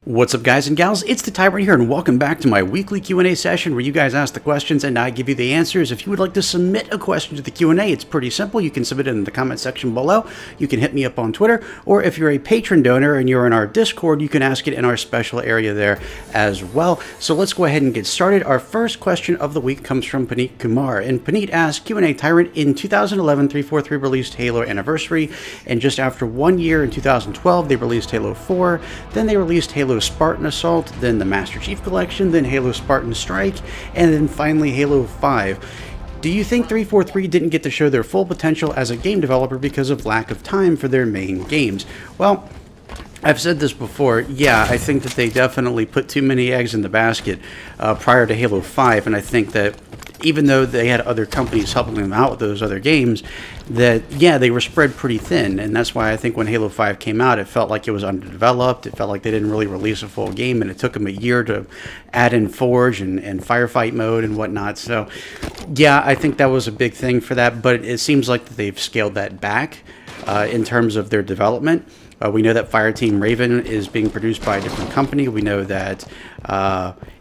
What's up, guys and gals? It's the Tyrant here, and welcome back to my weekly Q&A session where you guys ask the questions and I give you the answers. If you would like to submit a question to the Q&A, it's pretty simple. You can submit it in the comment section below. You can hit me up on Twitter, or if you're a patron donor and you're in our Discord, you can ask it in our special area there as well. So let's go ahead and get started. Our first question of the week comes from Paneet Kumar, and Paneet asks, Q&A Tyrant, in 2011, 343 released Halo Anniversary, and just after 1 year in 2012, they released Halo 4, then they released Halo Spartan Assault, then the Master Chief Collection, then Halo Spartan Strike, and then finally Halo 5. Do you think 343 didn't get to show their full potential as a game developer because of lack of time for their main games? Well, I've said this before, yeah, I think that they definitely put too many eggs in the basket prior to Halo 5, and I think that even though they had other companies helping them out with those other games, that, yeah, they were spread pretty thin, and that's why I think when Halo 5 came out, it felt like it was underdeveloped, it felt like they didn't really release a full game, and it took them a year to add in Forge and firefight mode and whatnot. So, yeah, I think that was a big thing for that, but it seems like that they've scaled that back in terms of their development. We know that Fireteam Raven is being produced by a different company. We know that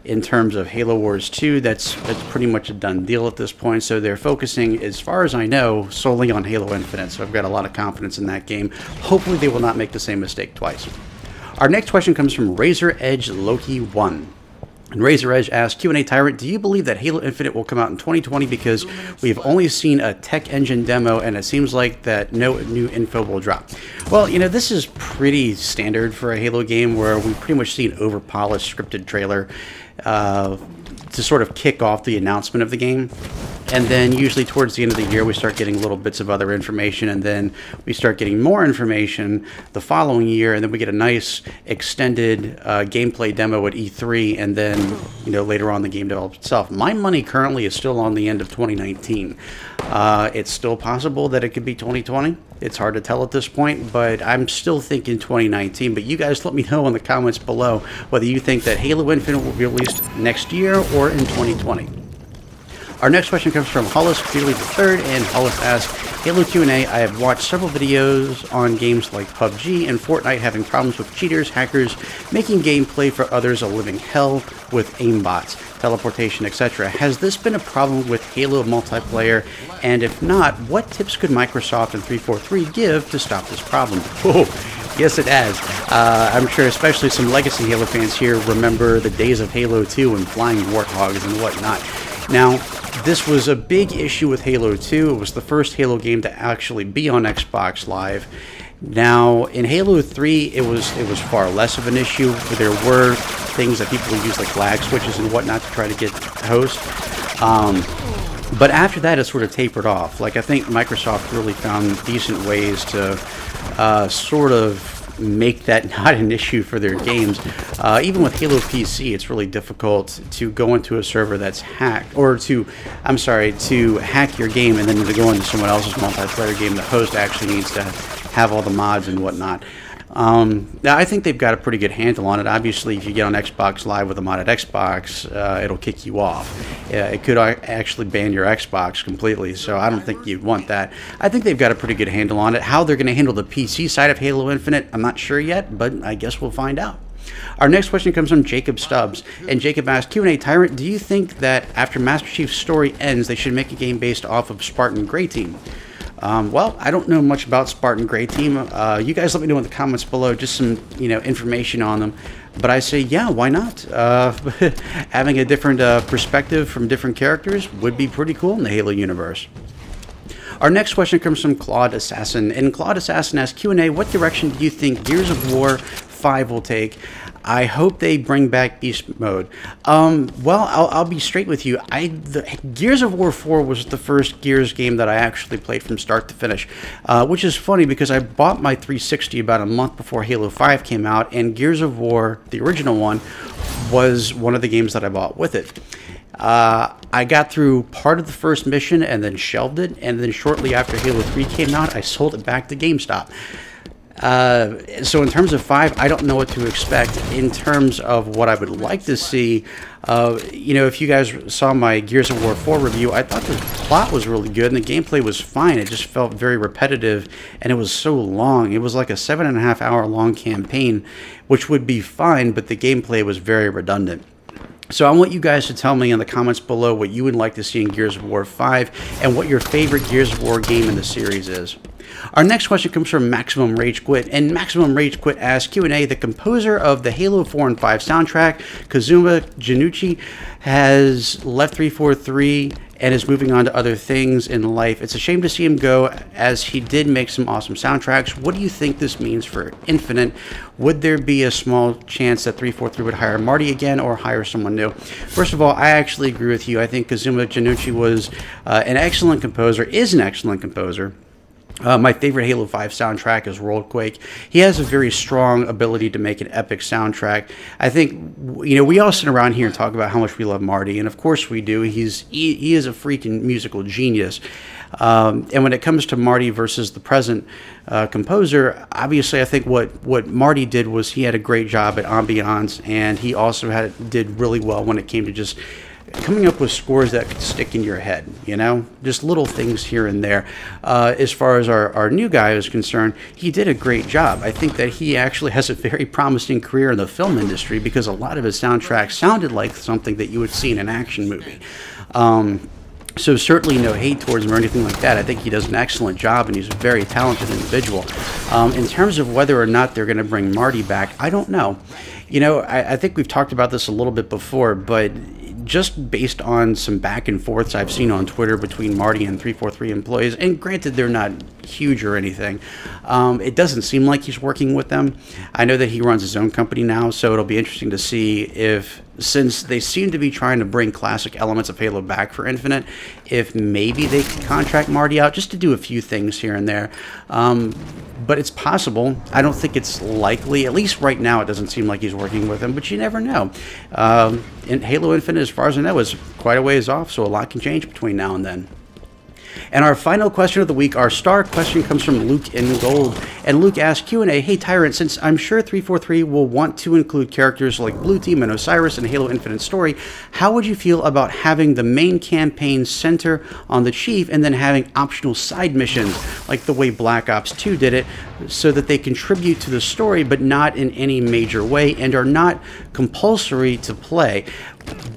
in terms of Halo Wars 2, that's pretty much a done deal at this point. So they're focusing, as far as I know, solely on Halo Infinite. So I've got a lot of confidence in that game. Hopefully they will not make the same mistake twice. Our next question comes from Razor Edge Loki 1. And Razor Edge asks, Q&A Tyrant, do you believe that Halo Infinite will come out in 2020 because we've only seen a tech engine demo and it seems like that no new info will drop? Well, you know, this is pretty standard for a Halo game where we pretty much see an over-polished scripted trailer to sort of kick off the announcement of the game. And then usually towards the end of the year, we start getting little bits of other information, and then we start getting more information the following year, and then we get a nice extended gameplay demo at E3, and then, you know, later on the game develops itself. My money currently is still on the end of 2019. It's still possible that it could be 2020. It's hard to tell at this point, but I'm still thinking 2019. But you guys let me know in the comments below whether you think that Halo Infinite will be released next year or in 2020. Our next question comes from Hollis Clearly III, and Hollis asks, Halo Q&A, I have watched several videos on games like PUBG and Fortnite having problems with cheaters, hackers, making gameplay for others a living hell with aimbots, teleportation, etc. Has this been a problem with Halo multiplayer? And if not, what tips could Microsoft and 343 give to stop this problem? Whoa. Yes, it has. I'm sure especially some legacy Halo fans here remember the days of Halo 2 and flying warthogs and whatnot. Now, this was a big issue with Halo 2. It was the first Halo game to actually be on Xbox Live. Now, in Halo 3, it was far less of an issue. There were things that people would use like lag switches and whatnot to try to get host. But after that, it sort of tapered off. Like, I think Microsoft really found decent ways to sort of make that not an issue for their games. Even with Halo PC, it's really difficult to go into a server that's hacked, or to hack your game and then to go into someone else's multiplayer game. The host actually needs to have all the mods and whatnot. Now, I think they've got a pretty good handle on it. Obviously, if you get on Xbox Live with a modded Xbox, it'll kick you off. It could actually ban your Xbox completely, so I don't think you'd want that. I think they've got a pretty good handle on it. How they're going to handle the PC side of Halo Infinite, I'm not sure yet, but I guess we'll find out. Our next question comes from Jacob Stubbs, and Jacob asks, Q&A Tyrant, do you think that after Master Chief's story ends, they should make a game based off of Spartan Grey Team? Well, I don't know much about Spartan Grey Team. You guys let me know in the comments below just some, information on them. But I say, yeah, why not? Having a different perspective from different characters would be pretty cool in the Halo universe. Our next question comes from Claude Assassin, and Claude Assassin asks, Q&A, what direction do you think Gears of War 5 will take? I hope they bring back Beast Mode. Well, I'll be straight with you. Gears of War 4 was the first Gears game that I actually played from start to finish, which is funny because I bought my 360 about a month before Halo 5 came out, and Gears of War, the original one, was one of the games that I bought with it. I got through part of the first mission and then shelved it, and then shortly after Halo 3 came out, I sold it back to GameStop. So in terms of 5, I don't know what to expect. In terms of what I would like to see, you know, if you guys saw my Gears of War 4 review, I thought the plot was really good and the gameplay was fine. It just felt very repetitive and it was so long. It was like a 7.5-hour long campaign, which would be fine, but the gameplay was very redundant. So I want you guys to tell me in the comments below what you would like to see in Gears of War 5 and what your favorite Gears of War game in the series is. Our next question comes from Maximum Rage Quit, and Maximum Rage Quit asks, Q&A, the composer of the Halo 4 and 5 soundtrack, Kazuma Janucci, has left 343 and is moving on to other things in life. It's a shame to see him go, as he did make some awesome soundtracks. What do you think this means for Infinite? Would there be a small chance that 343 would hire Marty again or hire someone new? First of all, I actually agree with you. I think Kazuma Janucci was an excellent composer, is an excellent composer. My favorite Halo 5 soundtrack is Worldquake. He has a very strong ability to make an epic soundtrack. I think, you know, we all sit around here and talk about how much we love Marty, and of course we do. He is a freaking musical genius. And when it comes to Marty versus the present composer, obviously I think what Marty did was he had a great job at ambiance, and he also did really well when it came to just coming up with scores that could stick in your head, you know, just little things here and there. As far as our new guy is concerned, he did a great job. I think that he actually has a very promising career in the film industry because a lot of his soundtracks sounded like something that you would see in an action movie. So certainly no hate towards him or anything like that. I think he does an excellent job and he's a very talented individual. In terms of whether or not they're going to bring Marty back, I don't know. You know, I think we've talked about this a little bit before, but just based on some back and forths I've seen on Twitter between Marty and 343 employees, and granted they're not huge or anything, it doesn't seem like he's working with them. I know that he runs his own company now, so it'll be interesting to see if, since they seem to be trying to bring classic elements of Halo back for Infinite, if maybe they could contract Marty out just to do a few things here and there. But it's possible. I don't think it's likely. At least right now it doesn't seem like he's working with him, but you never know. And Halo Infinite, as far as I know, is quite a ways off, so a lot can change between now and then. And our final question of the week, our star question, comes from Luke in Gold. And Luke asks, Q&A, hey Tyrant, since I'm sure 343 will want to include characters like Blue Team and Osiris in Halo Infinite story, how would you feel about having the main campaign center on the Chief and then having optional side missions like the way Black Ops 2 did it, so that they contribute to the story but not in any major way and are not compulsory to play?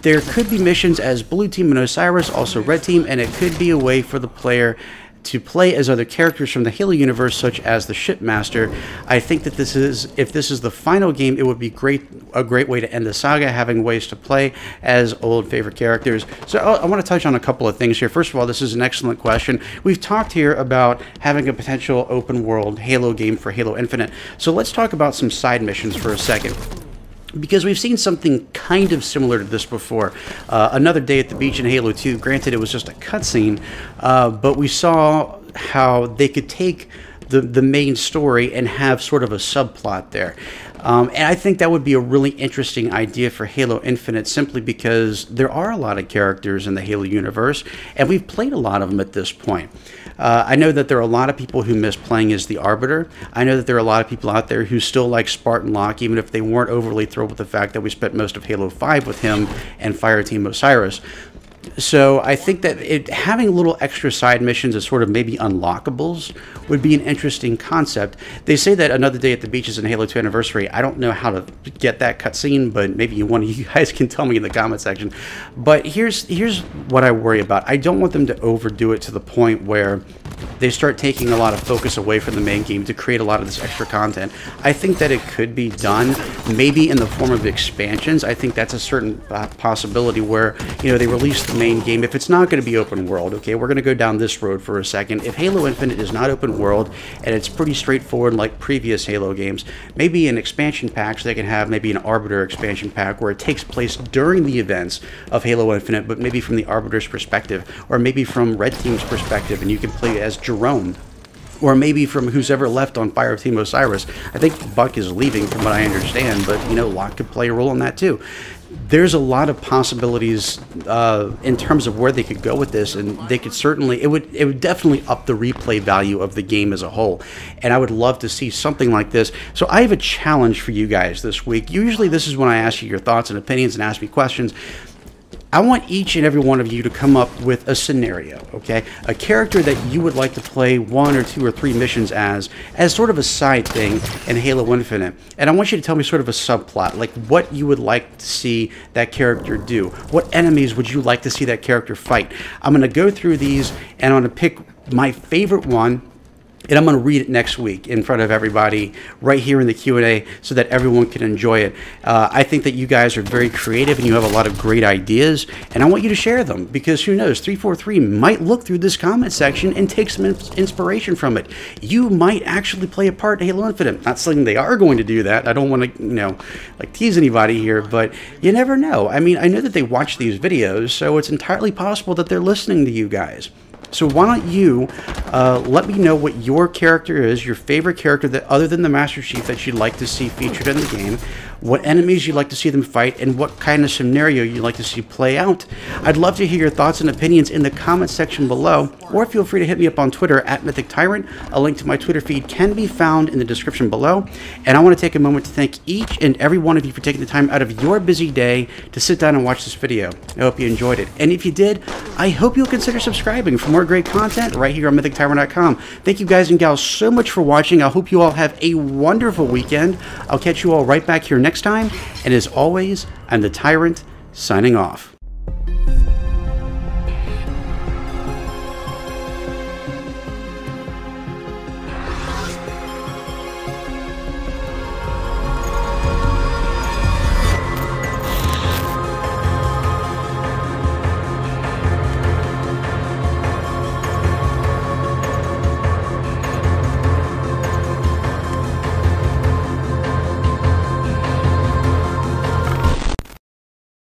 There could be missions as Blue Team and Osiris, also Red Team, and it could be a way for the player to play as other characters from the Halo universe, such as the Shipmaster. I think that if this is the final game, it would be a great way to end the saga, having ways to play as old favorite characters. So I want to touch on a couple of things here. First of all, this is an excellent question. We've talked here about having a potential open world Halo game for Halo Infinite. So let's talk about some side missions for a second, because we've seen something kind of similar to this before. Another Day at the Beach in Halo 2, granted it was just a cutscene, but we saw how they could take the main story and have sort of a subplot there. And I think that would be a really interesting idea for Halo Infinite, simply because there are a lot of characters in the Halo universe, and we've played a lot of them at this point. I know that there are a lot of people who miss playing as the Arbiter. I know that there are a lot of people out there who still like Spartan Locke, even if they weren't overly thrilled with the fact that we spent most of Halo 5 with him and Fireteam Osiris. So I think that having little extra side missions as sort of maybe unlockables would be an interesting concept. They say that Another Day at the Beach is in Halo 2 Anniversary. I don't know how to get that cutscene, but maybe one of you guys can tell me in the comment section. But here's what I worry about. I don't want them to overdo it to the point where they start taking a lot of focus away from the main game to create a lot of this extra content. I think that it could be done maybe in the form of expansions. I think that's a certain possibility where, you know, they release the main game. If it's not going to be open world, okay, we're going to go down this road for a second. If Halo Infinite is not open world and it's pretty straightforward like previous Halo games, maybe an expansion pack, so they can have maybe an Arbiter expansion pack where it takes place during the events of Halo Infinite, but maybe from the Arbiter's perspective, or maybe from Red Team's perspective, and you can play as Jerome, or maybe from who's ever left on Fireteam Osiris. I think Buck is leaving from what I understand, but, you know, Locke could play a role in that too. there's a lot of possibilities in terms of where they could go with this, and they could certainly, it would definitely up the replay value of the game as a whole, and I would love to see something like this. So I have a challenge for you guys this week. Usually this is when I ask you your thoughts and opinions and ask me questions. I want each and every one of you to come up with a scenario, okay? A character that you would like to play 1 or 2 or 3 missions as sort of a side thing in Halo Infinite. And I want you to tell me sort of a subplot, like what you would like to see that character do. What enemies would you like to see that character fight? I'm going to go through these, and I'm going to pick my favorite one, and I'm going to read it next week in front of everybody right here in the Q&A so that everyone can enjoy it. I think that you guys are very creative and you have a lot of great ideas, and I want you to share them, because who knows, 343 might look through this comment section and take some inspiration from it. You might actually play a part in Halo Infinite. Not saying they are going to do that. I don't want to, you know, like tease anybody here, but you never know. I mean, I know that they watch these videos, so it's entirely possible that they're listening to you guys. So why don't you let me know what your character is, your favorite character that other than the Master Chief that you'd like to see featured in the game, what enemies you'd like to see them fight, and what kind of scenario you'd like to see play out. I'd love to hear your thoughts and opinions in the comment section below, or feel free to hit me up on Twitter at MythicTyrant. A link to my Twitter feed can be found in the description below. And I want to take a moment to thank each and every one of you for taking the time out of your busy day to sit down and watch this video. I hope you enjoyed it. And if you did, I hope you'll consider subscribing for more great content right here on MythicTyrant.com. Thank you guys and gals so much for watching. I hope you all have a wonderful weekend. I'll catch you all right back here next time. And as always, I'm the Tyrant, signing off.